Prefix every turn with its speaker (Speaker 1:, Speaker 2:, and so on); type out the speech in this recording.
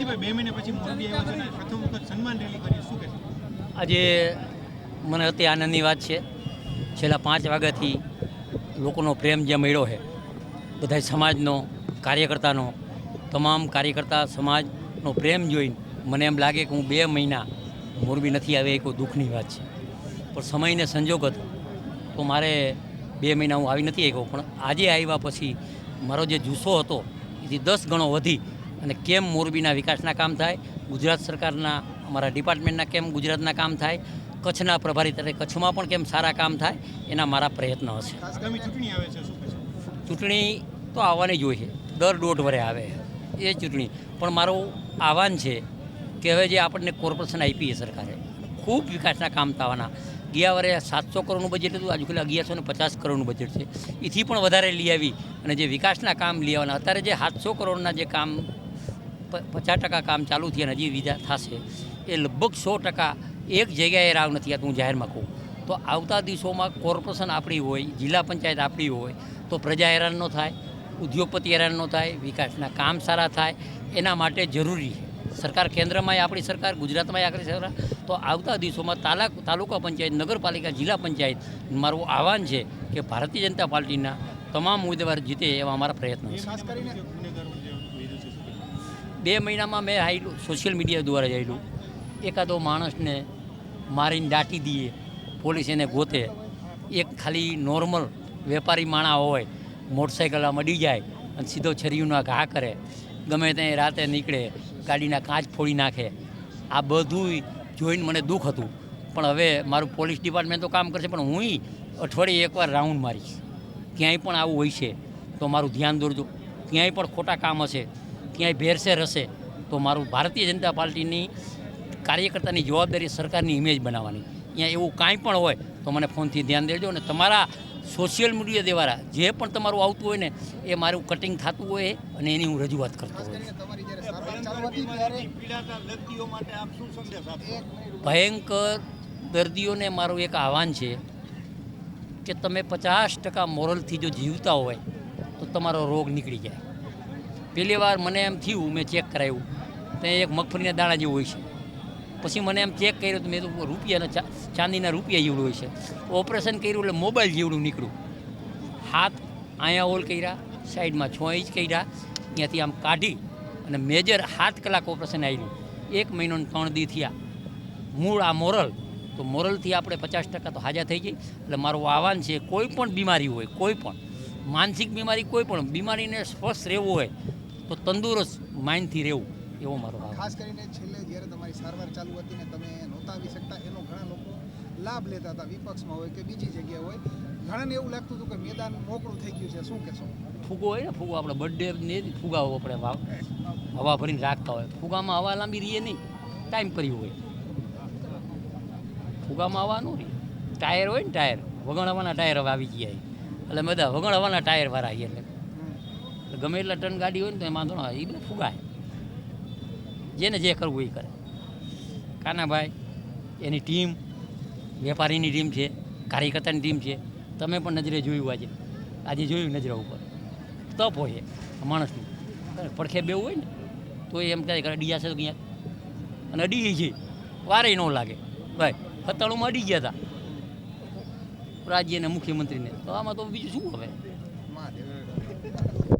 Speaker 1: ભાઈ 2 મહિના પછી મોરબી આવ્યા છે અને પ્રથમ વખત સન્માન રેલી કરી, શું કહેશો?
Speaker 2: આજે મને અતિ આનંદની વાત છે. છેલ્લા 5 વાગ્યાથી લોકોનો પ્રેમ જે મળ્યો છે, બધા સમાજનો, કાર્યકર્તાનો, તમામ કાર્યકર્તા સમાજનો પ્રેમ જોઈને મને એમ લાગે કે હું 2 મહિના મોરબી નથી આવે એ કોઈ દુઃખની વાત છે. પણ સમયને સંજોગ હતો તો મારે 2 મહિના હું આવી નથી આવ્યો, પણ આજે આવ્યા પછી મારો જે જુસ્સો હતો એથી 10 ગણો વધી અને કેમ મોરબીના વિકાસના કામ થાય, ગુજરાત સરકારના અમારા ડિપાર્ટમેન્ટના કેમ ગુજરાતના કામ થાય, કચ્છના પ્રભારી તરીકે કચ્છમાં પણ કેમ સારા કામ થાય, એના મારા પ્રયત્ન હશે.
Speaker 1: આગામી ચૂંટણી આવે છે, શું કહેશો?
Speaker 2: ચૂંટણી તો આવવાની જ હોય છે, દર 1.5 વર્ષે આવે એ ચૂંટણી. પણ મારું આહવાન છે કે હવે જે આપણને કોર્પોરેશન આપી છે સરકારે, ખૂબ વિકાસના કામ થવાના. ગયા વર્ષે 700 કરોડનું બજેટ હતું, આજુ ખાલી 1150 કરોડનું બજેટ છે. એથી પણ વધારે લઈ આવી અને જે વિકાસના કામ લઈ આવવાના. અત્યારે જે 700 કરોડના જે કામ 50% કામ ચાલુ થયા અને હજી બીજા થશે, એ લગભગ 100% એક જગ્યાએ રાવ નથી આવતું. હું જાહેરમાં કહું તો આવતા દિવસોમાં કોર્પોરેશન આપણી હોય, જિલ્લા પંચાયત આપણી હોય તો પ્રજા હેરાન ન થાય, ઉદ્યોગપતિ હેરાન ન થાય, વિકાસના કામ સારા થાય, એના માટે જરૂરી છે. સરકાર કેન્દ્રમાં આપણી સરકાર, ગુજરાતમાં આપણી સરકાર, તો આવતા દિવસોમાં તાલુકા પંચાયત, નગરપાલિકા, જિલ્લા પંચાયત મારું આહવાન છે કે ભારતીય જનતા પાર્ટીના તમામ ઉમેદવાર જીતે એવા અમારા પ્રયત્નો છે.
Speaker 1: ખાસ કરીને ગુનેગારો જે વિરુદ્ધ છે, શું કહેશો?
Speaker 2: 2 મહિનામાં મેં આવેલું સોશિયલ મીડિયા દ્વારા આવેલું, એકાદો માણસને મારીને દાટી દઈએ, પોલીસ એને ગોતે. એક ખાલી નોર્મલ વેપારી માણા હોય, મોટરસાઇકલમાં મળી જાય અને સીધો છરીઓના ઘા કરે, ગમે ત્યાં રાતે નીકળે, ગાડીના કાચ ફોડી નાખે. આ બધું જોઈને મને દુઃખ હતું. પણ હવે મારું પોલીસ ડિપાર્ટમેન્ટ તો કામ કરશે, પણ હું અઠવાડિયે એકવાર રાઉન્ડ મારીશ. ક્યાંય પણ આવું હોય છે તો મારું ધ્યાન દોરજો. ક્યાંય પણ ખોટા કામ હશે, ક્યાંય ભેરસેર હશે તો મારું ભારતીય જનતા પાર્ટીની કાર્યકર્તાની જવાબદારી સરકારની ઇમેજ બનાવવાની. અહીંયા એવું કાંઈ પણ હોય તો મને ફોનથી ધ્યાન દેજો. અને તમારા સોશિયલ મીડિયા દ્વારા જે પણ તમારું આવતું હોય ને એ મારું કટિંગ થતું હોય અને એની હું રજૂઆત કરતો હોય. ભયંકર દર્દીઓને મારું એક આહવાન છે કે તમે 50% મોરલથી જો જીવતા હોય તો તમારો રોગ નીકળી જાય. પહેલી વાર મને એમ થયું, મેં ચેક કરાવ્યું તો એક મગફળીના દાણા જેવું હોય છે. પછી મને એમ ચેક કર્યું તો મેં તો રૂપિયાના ચાંદીના રૂપિયા જેવડું હોય છે. ઓપરેશન કર્યું એટલે મોબાઈલ જેવડું નીકળ્યું. હાથ અહીંયા હોલ કર્યા, સાઈડમાં 6 ઇંચ કર્યા, ત્યાંથી આમ કાઢી અને મેજર 7 કલાક ઓપરેશન આવ્યું. 1 મહિનો ને 3 દી થયા. મૂળ આ મોરલ, તો મોરલથી આપણે 50% તો હાજા થઈ જાય. એટલે મારું આહવાન છે, કોઈ પણ બીમારી હોય, કોઈ પણ માનસિક બીમારી, કોઈ પણ બીમારીને સ્વસ્થ રહેવું હોય તો તંદુરસ્ત માઇન્ડથી રહેવું, એવો મારો આહવાન.
Speaker 3: ખાસ કરીને છેલ્લે જ્યારે તમારી સારવાર ચાલુ હતી ને તમે નહોતા આવી શકતા, એનો ઘણા લોકો લાભ લેતા હતા, વિપક્ષમાં હોય કે બીજી જગ્યાએ હોય. ઘણાને એવું લાગતું હતું કે મેદાન મોકળું થઈ ગયું છે, શું કહેશો?
Speaker 2: ફૂગો હોય ને, ફૂગો આપણે બર્થડે ને ફૂગા આપણે હવા ભરીને રાખતા હોય. ફૂગામાં હવા લાંબી રહીએ નહીં, ટાઈમ કર્યું હોય. ફૂગામાં હવા ન રહે. ટાયર હોય ને, ટાયર વગણવાના ટાયર હવે આવી ગયા, એટલે બધા વગણવાના ટાયર વાળા આવીએ. એટલે ગમે એટલા ટન ગાડી હોય ને તો એમાં વાંધો ના, એ બધા ફૂગાય. જેને જે કરવું એ કરે. કાનાભાઈ, એની ટીમ, વેપારીની ટીમ છે, કાર્યકર્તાની ટીમ છે. તમે પણ નજરે જોયું, આજે જોયું નજરા ઉપર તપ હોય માણસનું. પડખે બેવું હોય ને તો એમ કહે કે અડી જશે તો ક્યાંક, અને અડી છે વારે ન લાગે. ભાઈ 97માં અડી ગયા હતા રાજ્યના મુખ્યમંત્રીને, તો આમાં તો બીજું શું હવે.